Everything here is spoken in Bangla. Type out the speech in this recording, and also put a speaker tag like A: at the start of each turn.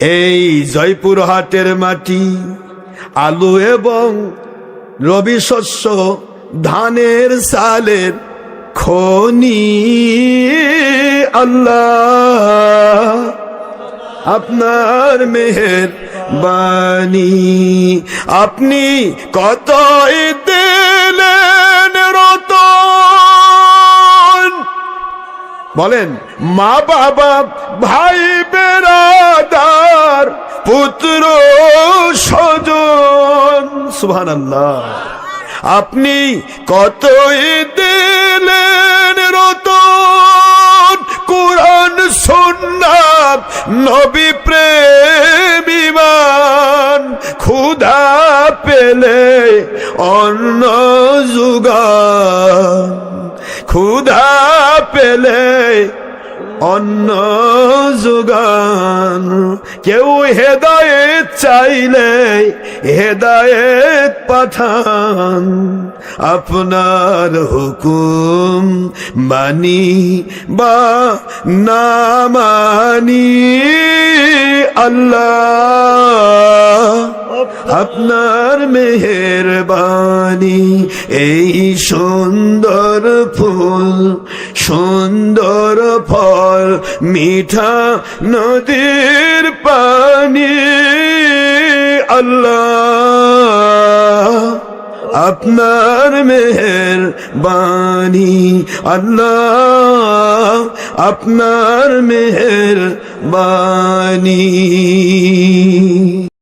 A: এই জয়পুরহাটের মাটি আলু এবং রবি শস্য ধানের সালের খনি। আল্লাহ আপনার মেহেরবানি, আপনি কতই দিলেন রতন। বলেন, মা বাবা ভাই বেরাদার পুত্র স্বজন, সুবহানাল্লাহ। আপনি কতই দিলেন রতন, কুরআন সুন্নাত নবী প্রেম ঈমান, ক্ষুধা পেলে অন্ন জুগান, ক্ষুধা পেলে অন্ন জোগান। কেউ হেদায়েত চাইলে হেদায়েত পাঠান, আপনার হুকুম মানি বা না মানি। আল্লাহ আপনার মেহেরবানি। এই সুন্দর ফুল সুন্দর ফল মিঠা নদীর পানি। আল্লাহ আপনার মেহেরবানি। আল্লাহ আপনার মেহেরবানি।